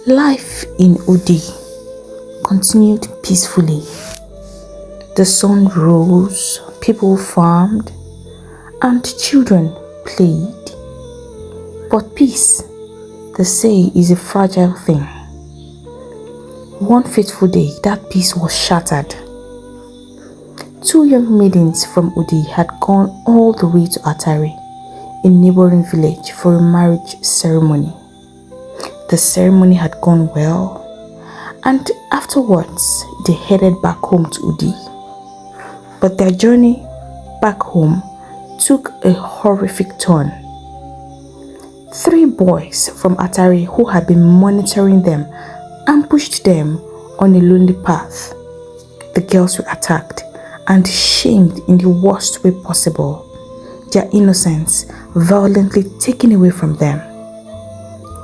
Life in Udi continued peacefully. The sun rose, people farmed, and children played. But peace, they say, is a fragile thing. One fateful day, that peace was shattered. Two young maidens from Udi had gone all the way to Atari, a neighboring village, for a marriage ceremony. The ceremony had gone well, and afterwards they headed back home to Udi. But their journey back home took a horrific turn. Three boys from Atari who had been monitoring them ambushed them on a lonely path. The girls were attacked and shamed in the worst way possible, their innocence violently taken away from them.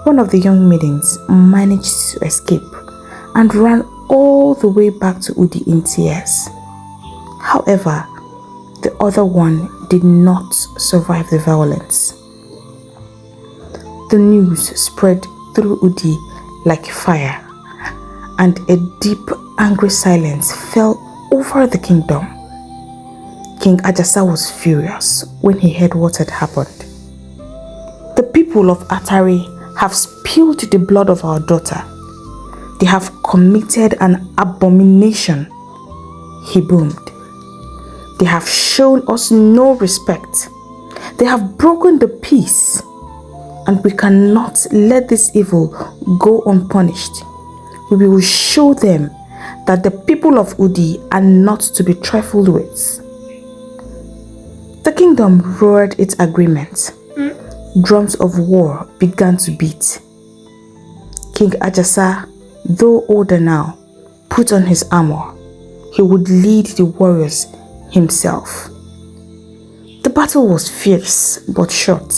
One of the young maidens managed to escape and ran all the way back to Udi in tears. However, the other one did not survive the violence. The news spread through Udi like fire, and a deep, angry silence fell over the kingdom. King Ajasa was furious when he heard what had happened. The people of Atari have spilled the blood of our daughter. They have committed an abomination, he boomed. They have shown us no respect. They have broken the peace, and we cannot let this evil go unpunished. We will show them that the people of Udi are not to be trifled with. The kingdom roared its agreement. Drums of war began to beat. King Ajasa, though older now, put on his armor. He would lead the warriors himself. The battle was fierce but short.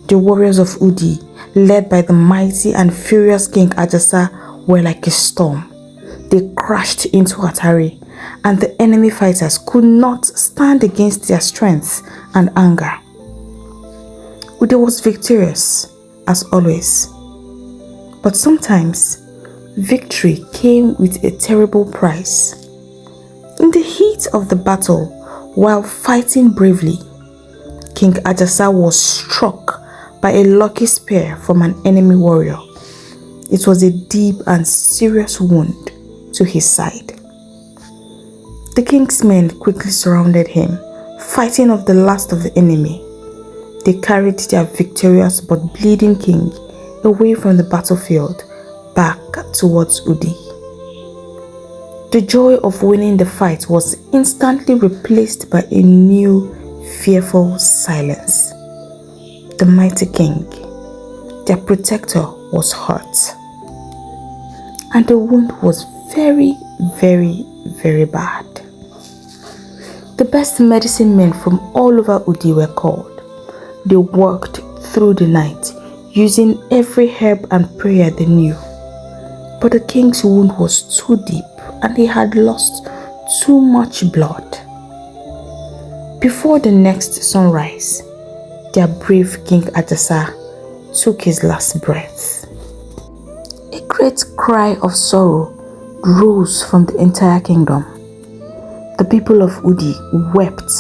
The warriors of Udi, led by the mighty and furious King Ajasa, were like a storm. They crashed into Atari, and the enemy fighters could not stand against their strength and anger. Udi was victorious, as always. But sometimes, victory came with a terrible price. In the heat of the battle, while fighting bravely, King Ajasa was struck by a lucky spear from an enemy warrior. It was a deep and serious wound to his side. The king's men quickly surrounded him, fighting off the last of the enemy. They carried their victorious but bleeding king away from the battlefield back towards Udi. The joy of winning the fight was instantly replaced by a new, fearful silence. The mighty king, their protector, was hurt, and the wound was very, very, very bad. The best medicine men from all over Udi were called. They worked through the night, using every herb and prayer they knew. But the king's wound was too deep, and he had lost too much blood. Before the next sunrise, their brave King Ajasa took his last breath. A great cry of sorrow rose from the entire kingdom. The people of Udi wept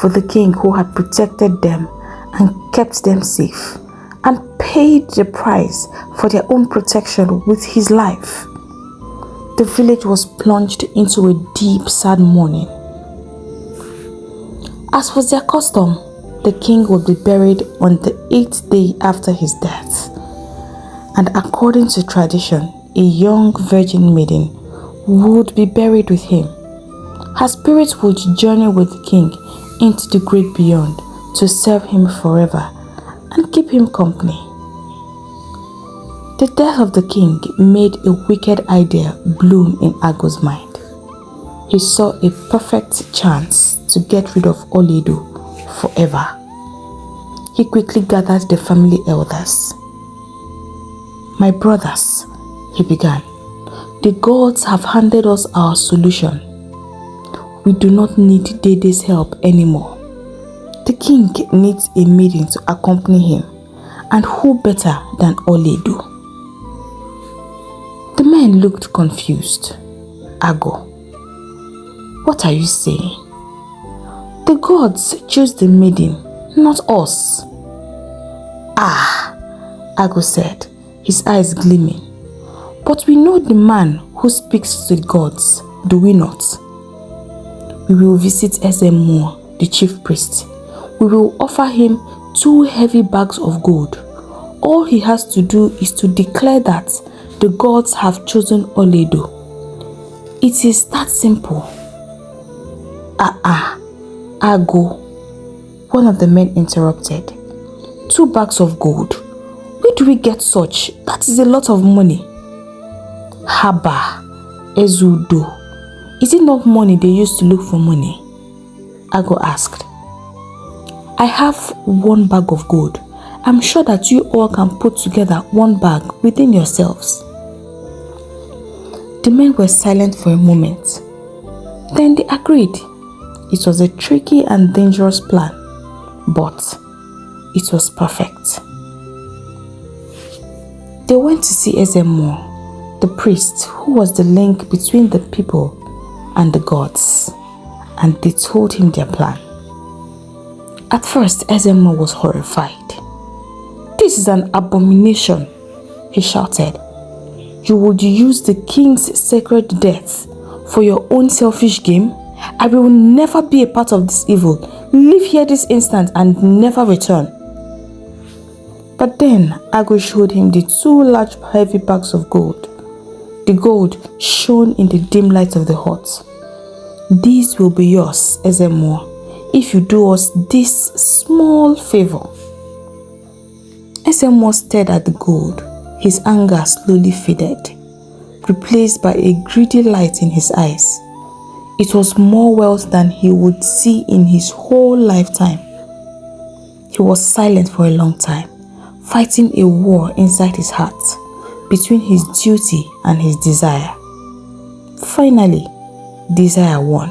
for the king who had protected them and kept them safe, and paid the price for their own protection with his life. The village was plunged into a deep, sad mourning. As was their custom, the king would be buried on the 8th day after his death. And according to tradition, a young virgin maiden would be buried with him. Her spirit would journey with the king into the great beyond to serve him forever and keep him company. The death of the king made a wicked idea bloom in Agba's mind. He saw a perfect chance to get rid of Olido forever. He quickly gathered the family elders. "My brothers," he began, "the gods have handed us our solution. We do not need Dede's help anymore. The king needs a maiden to accompany him, and who better than Olido?" The men looked confused. Ago, what are you saying? The gods chose the maiden, not us. Ah, Ago said, his eyes gleaming. But we know the man who speaks to the gods, do we not? We will visit Ezemo, the chief priest. We will offer him 2 heavy bags of gold. All he has to do is to declare that the gods have chosen Olido. It is that simple. Ago, one of the men interrupted. 2 bags of gold. Where do we get such? That is a lot of money. Haba, Ezudo. Is it not money they used to look for money? Ago asked. I have 1 bag of gold. I'm sure that you all can put together 1 bag within yourselves. The men were silent for a moment. Then they agreed. It was a tricky and dangerous plan, but it was perfect. They went to see Ezemo, the priest who was the link between the people and the gods, and they told him their plan. At first, Ezemo was horrified. This is an abomination, he shouted. You would use the king's sacred death for your own selfish game? I will never be a part of this evil. Leave here this instant and never return. But then Ago showed him the 2 large heavy bags of gold. The gold shone in the dim light of the hut. These will be yours, Ezemo, if you do us this small favor. Ezemo stared at the gold. His anger slowly faded, replaced by a greedy light in his eyes. It was more wealth than he would see in his whole lifetime. He was silent for a long time, fighting a war inside his heart between his duty and his desire. Finally, desire won.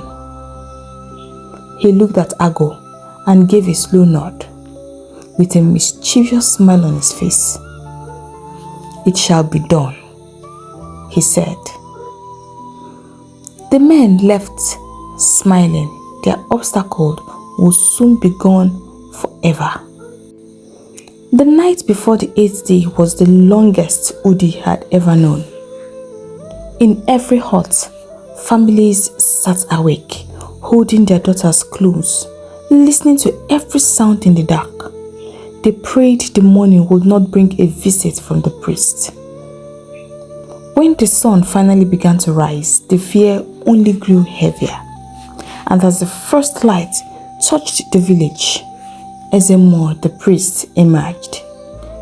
He looked at Ago and gave a slow nod, with a mischievous smile on his face. It shall be done, he said. The men left smiling. Their obstacle would soon be gone forever. The night before the 8th day was the longest Udi had ever known. In every hut, families sat awake, holding their daughters close, listening to every sound in the dark. They prayed the morning would not bring a visit from the priest. When the sun finally began to rise, the fear only grew heavier. And as the first light touched the village, Ezemo, the priest, emerged.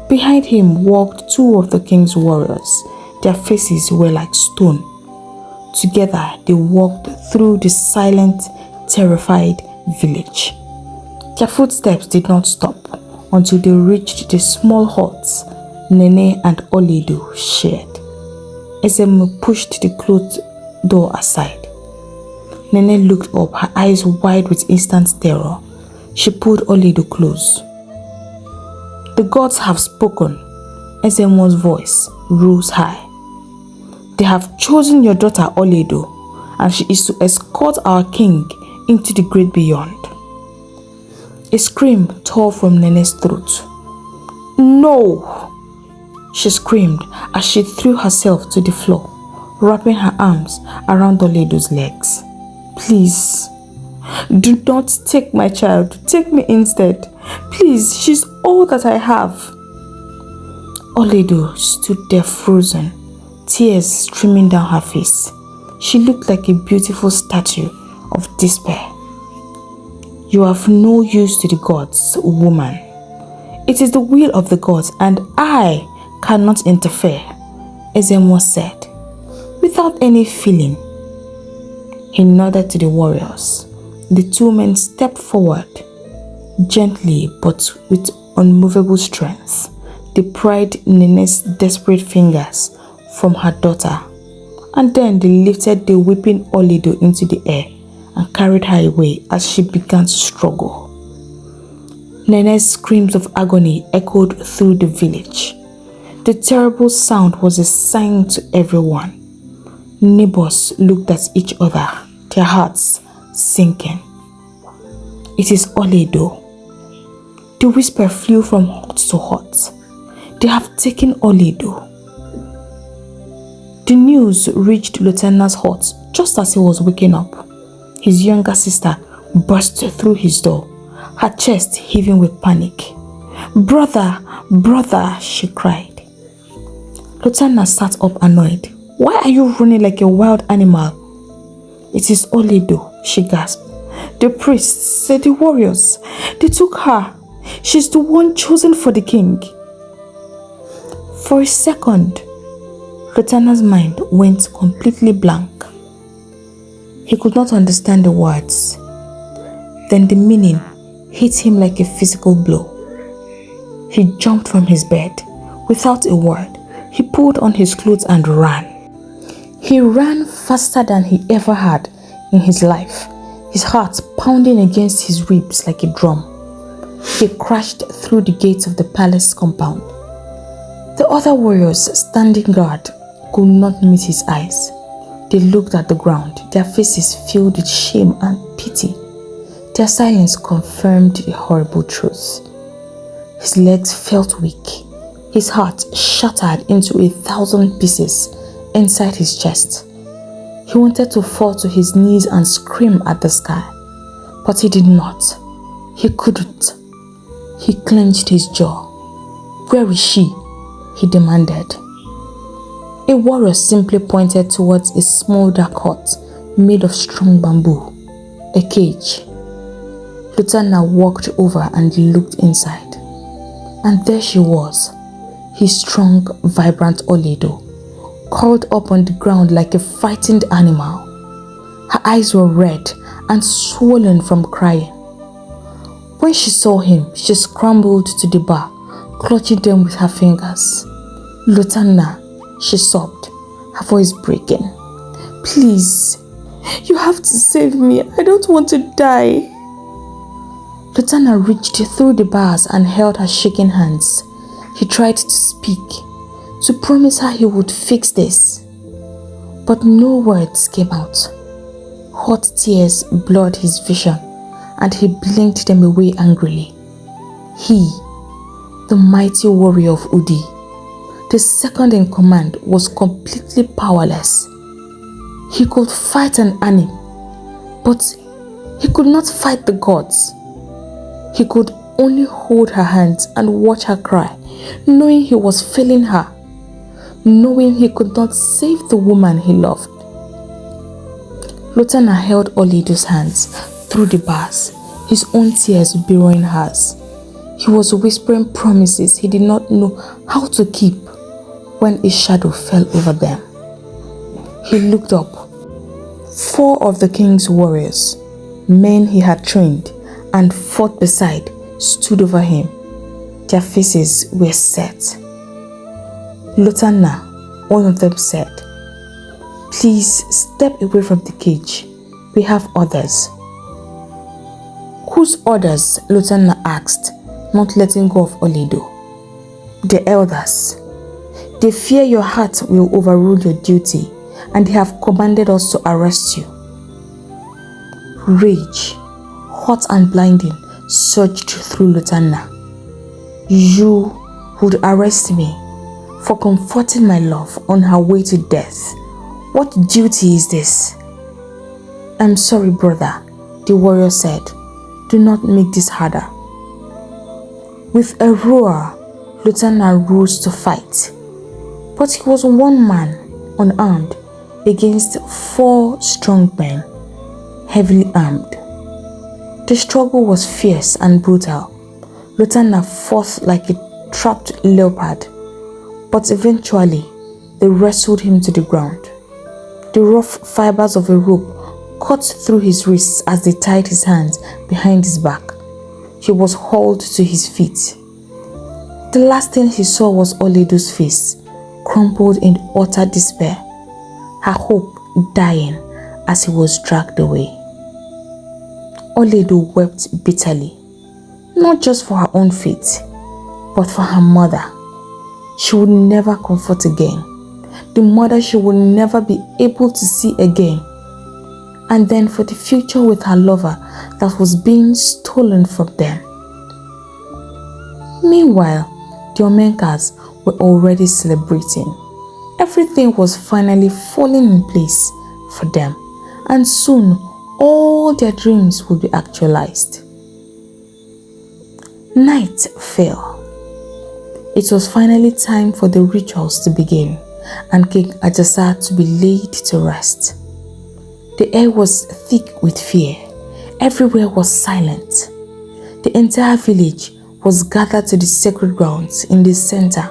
Behind him walked 2 of the king's warriors. Their faces were like stone. Together, they walked through the silent, terrified village. Their footsteps did not stop until they reached the small huts Nene and Olido shared. Ezemo pushed the closed door aside. Nene looked up, her eyes wide with instant terror. She pulled Olido close. The gods have spoken. Ezemo's voice rose high. They have chosen your daughter Olido, and she is to escort our king into the great beyond. A scream tore from Nene's throat. No! She screamed as she threw herself to the floor, wrapping her arms around Olido's legs. Please, do not take my child. Take me instead. Please, she's all that I have. Olido stood there frozen, tears streaming down her face. She looked like a beautiful statue of despair. You have no use to the gods, woman. It is the will of the gods, and I cannot interfere, Ezemo said, without any feeling. He nodded to the warriors. The 2 men stepped forward, gently but with unmovable strength. They pried Nene's desperate fingers from her daughter, and then they lifted the weeping Olido into the air and carried her away as she began to struggle. Nene's screams of agony echoed through the village. The terrible sound was a sign to everyone. Neighbors looked at each other, their hearts sinking. It is Olido. The whisper flew from hut to hut. They have taken Olido. The news reached Lutana's hut just as he was waking up. His younger sister burst through his door, her chest heaving with panic. "Brother, brother," she cried. Lutana sat up annoyed. "Why are you running like a wild animal?" "It is Olido," she gasped. "The priests said the warriors. They took her. She's the one chosen for the king." For a second, Lutana's mind went completely blank. He could not understand the words. Then the meaning hit him like a physical blow. He jumped from his bed. Without a word, he pulled on his clothes and ran. He ran faster than he ever had in his life, his heart pounding against his ribs like a drum. He crashed through the gates of the palace compound. The other warriors standing guard could not meet his eyes. They looked at the ground, their faces filled with shame and pity. Their silence confirmed the horrible truth. His legs felt weak, his heart shattered into 1,000 pieces inside his chest. He wanted to fall to his knees and scream at the sky, but he did not. He couldn't. He clenched his jaw. "Where is she?" he demanded. A warrior simply pointed towards a small dark hut made of strong bamboo, a cage. Lutana walked over and looked inside. And there she was, his strong, vibrant Olido, curled up on the ground like a frightened animal. Her eyes were red and swollen from crying. When she saw him, she scrambled to the bar, clutching them with her fingers. "Lutana," she sobbed, her voice breaking. "Please, you have to save me. I don't want to die." Lutana reached through the bars and held her shaking hands. He tried to speak, to promise her he would fix this. But no words came out. Hot tears blurred his vision, and he blinked them away angrily. He, the mighty warrior of Udi, the second in command, was completely powerless. He could fight an army, but he could not fight the gods. He could only hold her hands and watch her cry, knowing he was failing her, knowing he could not save the woman he loved. Lutana held Olido's hands through the bars, his own tears mirroring hers. He was whispering promises he did not know how to keep when a shadow fell over them. He looked up. 4 of the king's warriors, men he had trained and fought beside, stood over him. Their faces were set. "Lutana," one of them said, "please step away from the cage. We have orders." "Whose orders?" Lutana asked, not letting go of Olido. "The elders. They fear your heart will overrule your duty, and they have commanded us to arrest you." Rage, hot and blinding, surged through Lutana. "You would arrest me for comforting my love on her way to death? What duty is this?" "I'm sorry, brother," the warrior said. "Do not make this harder." With a roar, Lutana rose to fight. But he was one man, unarmed, against 4 strong men, heavily armed. The struggle was fierce and brutal. Lutana fought like a trapped leopard, but eventually they wrestled him to the ground. The rough fibers of a rope cut through his wrists as they tied his hands behind his back. He was hauled to his feet. The last thing he saw was Olido's face, crumpled in utter despair, her hope dying as he was dragged away. Olido wept bitterly, not just for her own fate, but for her mother. she would never comfort again, the mother she would never be able to see again, and then for the future with her lover that was being stolen from them. Meanwhile, the Omenkas were already celebrating. Everything was finally falling in place for them, and soon all their dreams would be actualized. Night fell. It was finally time for the rituals to begin and King Ajasa to be laid to rest. The air was thick with fear. Everywhere was silent. The entire village was gathered to the sacred grounds in the center.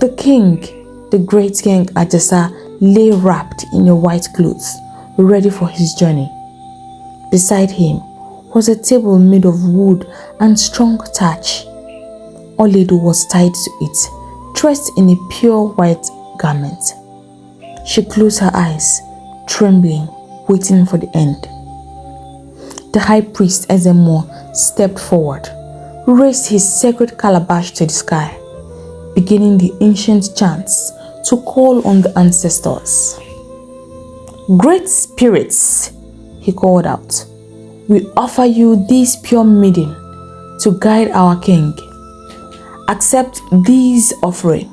The king, the great King Ajasa, lay wrapped in a white cloth, ready for his journey. Beside him was a table made of wood and strong thatch. Olido was tied to it, dressed in a pure white garment. She closed her eyes, trembling, waiting for the end. The high priest Ezemo stepped forward, raised his sacred calabash to the sky, beginning the ancient chants to call on the ancestors. "Great spirits," he called out, "we offer you this pure maiden to guide our king. Accept these offering."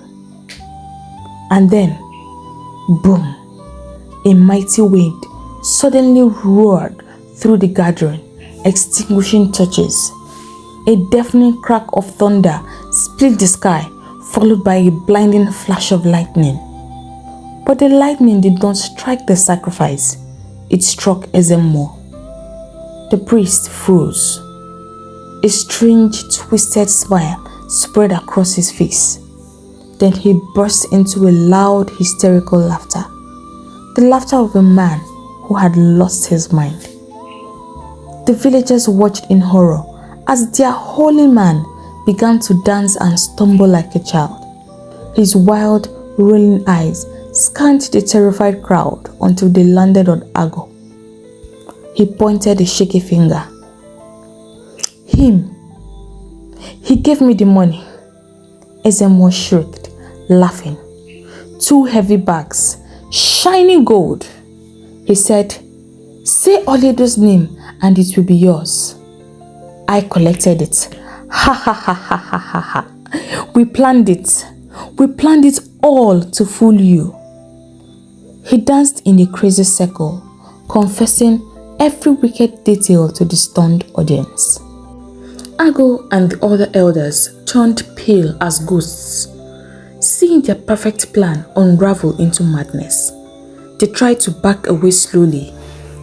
And then, boom, a mighty wind suddenly roared through the gathering, extinguishing torches. A deafening crack of thunder split the sky, followed by a blinding flash of lightning. But the lightning did not strike the sacrifice. It struck Ezemo. The priest froze. A strange, twisted smile spread across his face. Then he burst into a loud, hysterical laughter. The laughter of a man who had lost his mind. The villagers watched in horror as their holy man began to dance and stumble like a child. His wild, rolling eyes scanned the terrified crowd until they landed on Agba. He pointed a shaky finger. "Him. He gave me the money." Ezemo shrieked, laughing. "2 heavy bags, shiny gold." He said, "Say Olido's name and it will be yours." "I collected it. Ha ha ha ha ha ha ha. We planned it. We planned it all to fool you." He danced in a crazy circle, confessing every wicked detail to the stunned audience. Agba and the other elders turned pale as ghosts, seeing their perfect plan unravel into madness. They tried to back away slowly,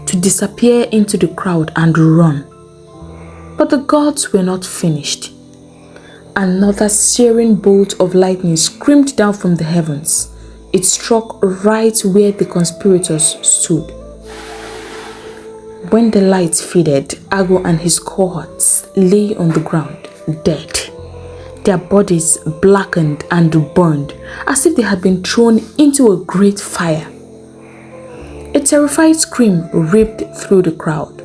to disappear into the crowd and run. But the gods were not finished. Another searing bolt of lightning screamed down from the heavens. It struck right where the conspirators stood. When the light faded, Agba and his cohorts lay on the ground, dead. Their bodies blackened and burned, as if they had been thrown into a great fire. A terrified scream ripped through the crowd.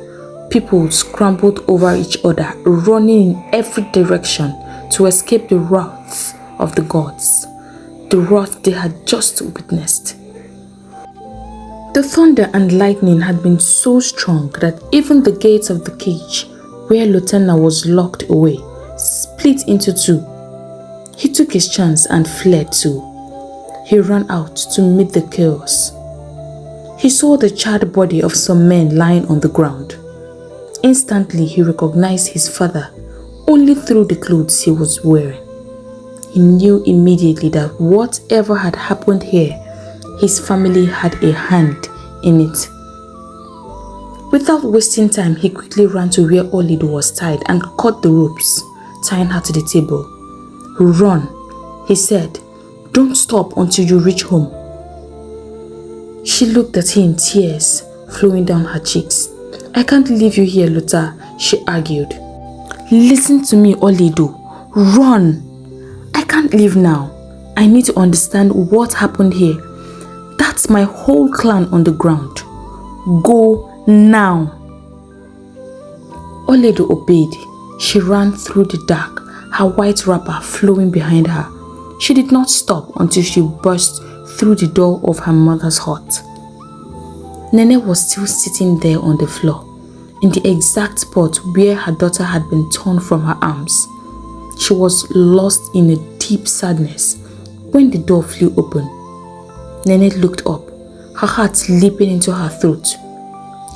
People scrambled over each other, running in every direction to escape the wrath of the gods, the wrath they had just witnessed. The thunder and lightning had been so strong that even the gates of the cage, where Lutana was locked away, split into 2. He took his chance and fled too. He ran out to meet the chaos. He saw the charred body of some men lying on the ground. Instantly, he recognized his father only through the clothes he was wearing. He knew immediately that whatever had happened here, his family had a hand in it. Without wasting time, he quickly ran to where Olido was tied and cut the ropes, tying her to the table. "Run," he said. "Don't stop until you reach home." She looked at him, tears flowing down her cheeks. "I can't leave you here, Luta," she argued. "Listen to me, Olido. Run. I can't leave now. I need to understand what happened here. That's my whole clan on the ground. Go now." Olido obeyed. She ran through the dark, her white wrapper flowing behind her. She did not stop until she burst through the door of her mother's hut. Nene was still sitting there on the floor, in the exact spot where her daughter had been torn from her arms. She was lost in a deep sadness when the door flew open. Nene looked up, her heart leaping into her throat.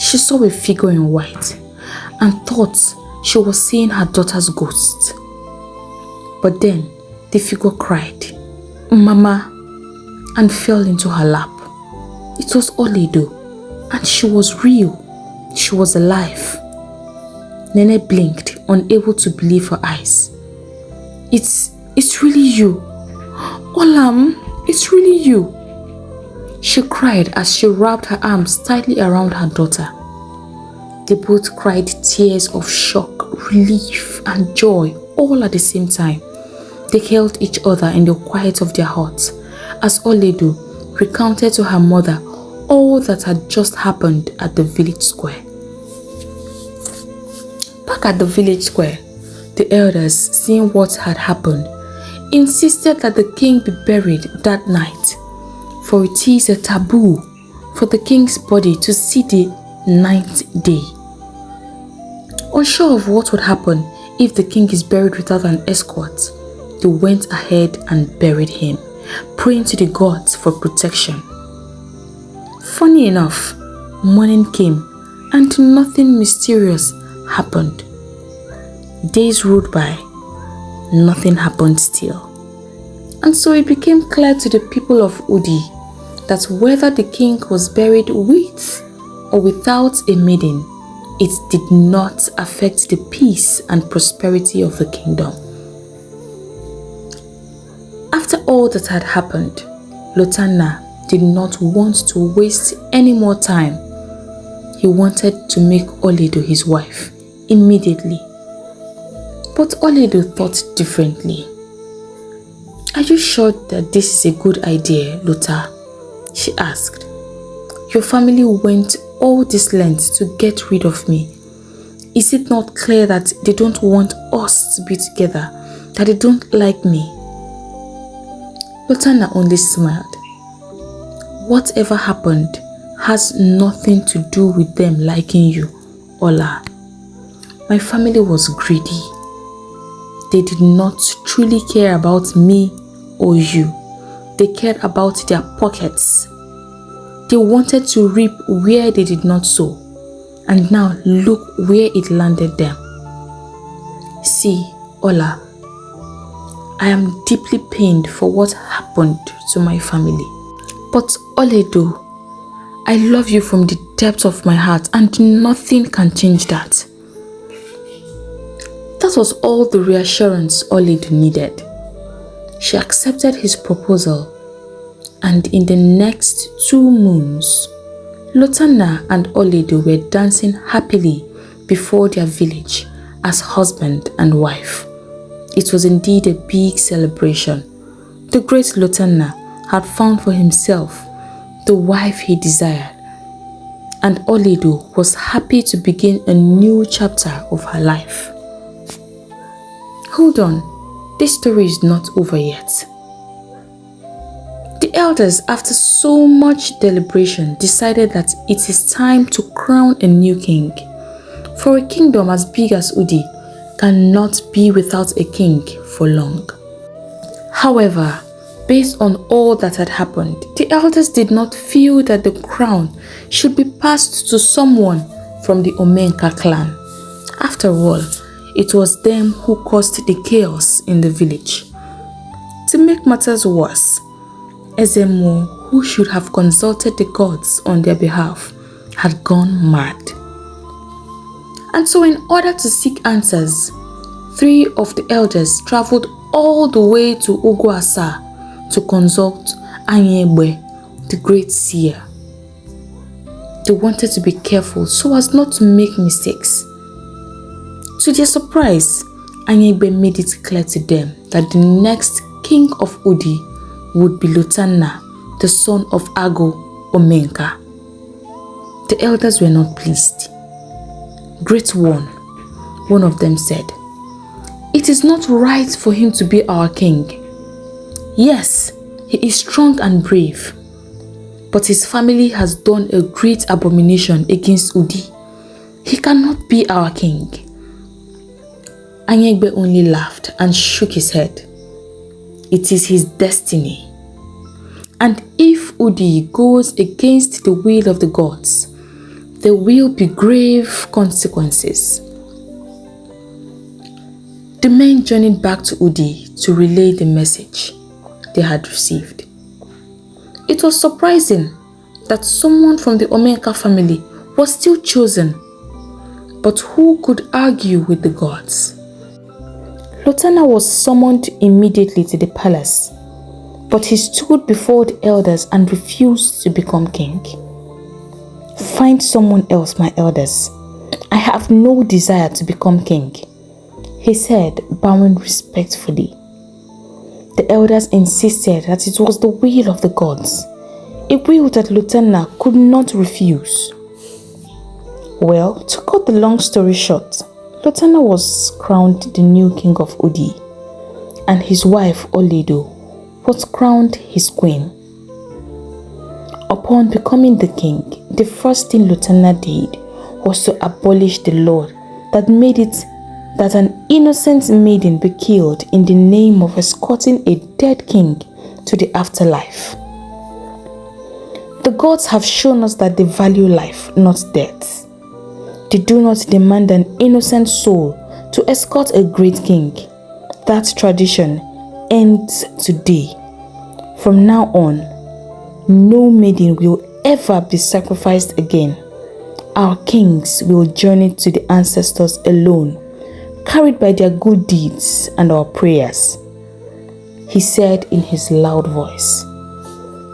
She saw a figure in white and thought she was seeing her daughter's ghost. But then the figure cried, "Mama," and fell into her lap. It was Olido, and she was real. She was alive. Nene blinked, unable to believe her eyes. It's really you. Olam, it's really you. She cried as she wrapped her arms tightly around her daughter. They both cried tears of shock, relief, and joy all at the same time. They held each other in the quiet of their hearts as Olido recounted to her mother all that had just happened at the village square. Back at the village square, the elders, seeing what had happened, insisted that the king be buried that night, for it is a taboo for the king's body to see the 9th day. Unsure of what would happen if the king is buried without an escort, they went ahead and buried him, praying to the gods for protection. Funny enough, morning came and nothing mysterious happened. Days rolled by, nothing happened still. And so it became clear to the people of Udi that whether the king was buried with or without a maiden, it did not affect the peace and prosperity of the kingdom. After all that had happened, Lutana did not want to waste any more time. He wanted to make Olido his wife immediately. But Olido thought differently. "Are you sure that this is a good idea, Luta?" she asked. "Your family went all this length to get rid of me. Is it not clear that they don't want us to be together, that they don't like me?" Lutana only smiled. "Whatever happened has nothing to do with them liking you, Ola. My family was greedy. They did not truly care about me or you. They cared about their pockets. They wanted to reap where they did not sow, and now look where it landed them. See, Ola, I am deeply pained for what happened to my family. But Olido, I love you from the depth of my heart, and nothing can change that." That was all the reassurance Olido needed. She accepted his proposal, and in the next 2 moons, Lutana and Olaedo were dancing happily before their village as husband and wife. It was indeed a big celebration. The great Lutana had found for himself the wife he desired, and Olido was happy to begin a new chapter of her life. Hold on, this story is not over yet. The elders, after so much deliberation, decided that it is time to crown a new king. For a kingdom as big as Udi cannot be without a king for long. However, based on all that had happened, the elders did not feel that the crown should be passed to someone from the Omenka clan. After all, it was them who caused the chaos in the village. To make matters worse, Ezemo, who should have consulted the gods on their behalf, had gone mad. And so in order to seek answers, 3 of the elders traveled all the way to Oguasa to consult Agba, the great seer. They wanted to be careful so as not to make mistakes. To their surprise, Agba made it clear to them that the next king of Udi would be Lutana, the son of Omenka. The elders were not pleased. "Great one of them said, "It is not right for him to be our king. Yes, he is strong and brave, but his family has done a great abomination against Udi. He cannot be our king. Agba only laughed and shook his head. It is his destiny. And if Udi goes against the will of the gods, there will be grave consequences. The men journeyed back to Udi to relay the message they had received. It was surprising that someone from the Omenka family was still chosen, but who could argue with the gods? Lutana was summoned immediately to the palace, but he stood before the elders and refused to become king. Find someone else, my elders. I have no desire to become king, he said, bowing respectfully. The elders insisted that it was the will of the gods, a will that Lutana could not refuse. Well, to cut the long story short, Lutana was crowned the new king of Udi, and his wife Olido was crowned his queen. Upon becoming the king, the first thing Lutana did was to abolish the law that made it that an innocent maiden be killed in the name of escorting a dead king to the afterlife. The gods have shown us that they value life, not death. They do not demand an innocent soul to escort a great king. That tradition ends today. From now on, no maiden will ever be sacrificed again. Our kings will journey to the ancestors alone, carried by their good deeds and our prayers, he said in his loud voice.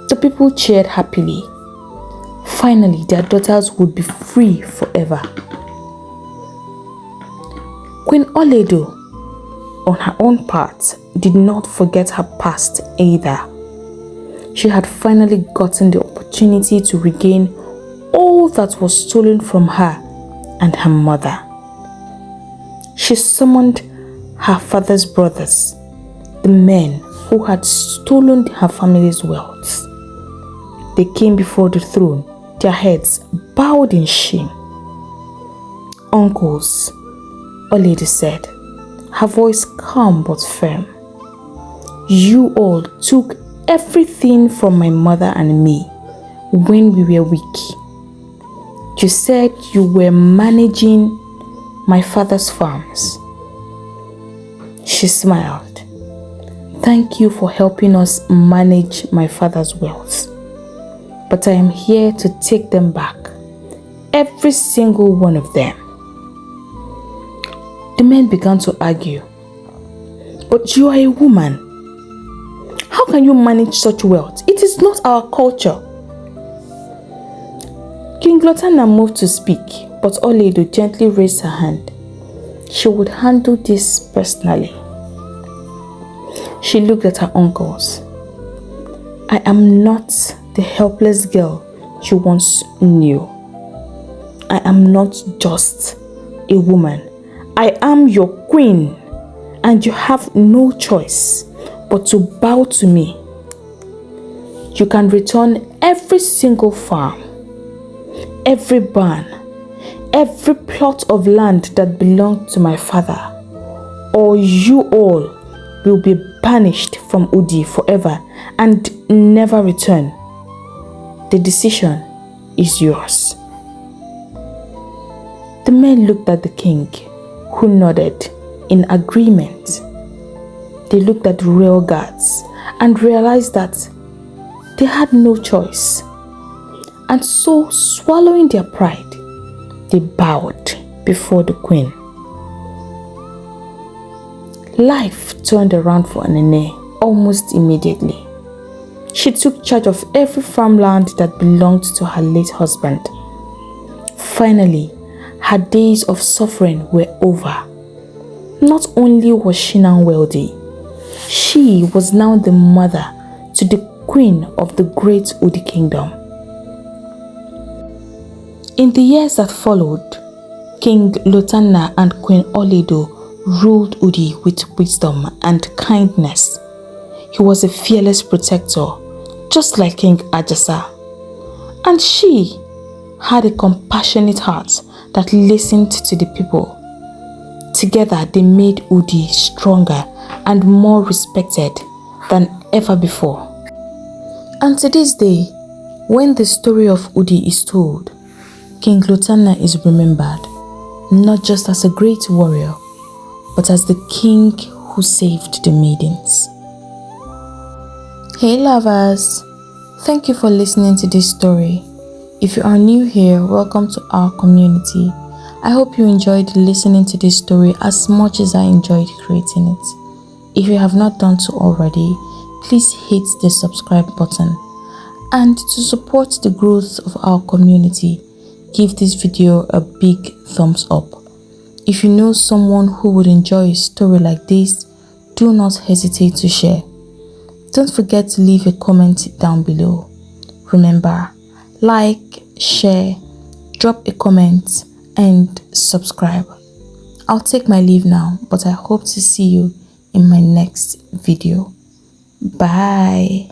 The people cheered happily. Finally, their daughters would be free forever. Queen Olido, on her own part, did not forget her past either. She had finally gotten the opportunity to regain all that was stolen from her and her mother. She summoned her father's brothers, the men who had stolen her family's wealth. They came before the throne, their heads bowed in shame. Uncles, Olido said, her voice calm but firm. You all took everything from my mother and me when we were weak. You said you were managing my father's farms. She smiled. Thank you for helping us manage my father's wealth. But I am here to take them back. Every single one of them. The men began to argue. But you are a woman. How can you manage such wealth? It is not our culture. King Lutana moved to speak, but Olido gently raised her hand. She would handle this personally. She looked at her uncles. I am not the helpless girl you once knew. I am not just a woman. I am your queen, and you have no choice but to bow to me. You can return every single farm, every barn, every plot of land that belonged to my father, or you all will be banished from Udi forever and never return. The decision is yours. The men looked at the king, who nodded in agreement. They looked at the royal guards and realized that they had no choice. And so, swallowing their pride, they bowed before the queen. Life turned around for Anene almost immediately. She took charge of every farmland that belonged to her late husband. Finally, her days of suffering were over. Not only was she now wealthy, she was now the mother to the queen of the great Udi kingdom. In the years that followed, King Lutana and Queen Olido ruled Udi with wisdom and kindness. He was a fearless protector, just like King Ajasa. And she had a compassionate heart that listened to the people. Together, they made Udi stronger and more respected than ever before. And to this day, when the story of Udi is told, King Lutana is remembered not just as a great warrior, but as the king who saved the maidens. Hey lovers, thank you for listening to this story. If you are new here, welcome to our community. I hope you enjoyed listening to this story as much as I enjoyed creating it. If you have not done so already, please hit the subscribe button. And to support the growth of our community, give this video a big thumbs up. If you know someone who would enjoy a story like this, do not hesitate to share. Don't forget to leave a comment down below. Remember, like, share, drop a comment, and subscribe. I'll take my leave now, but I hope to see you in my next video. Bye.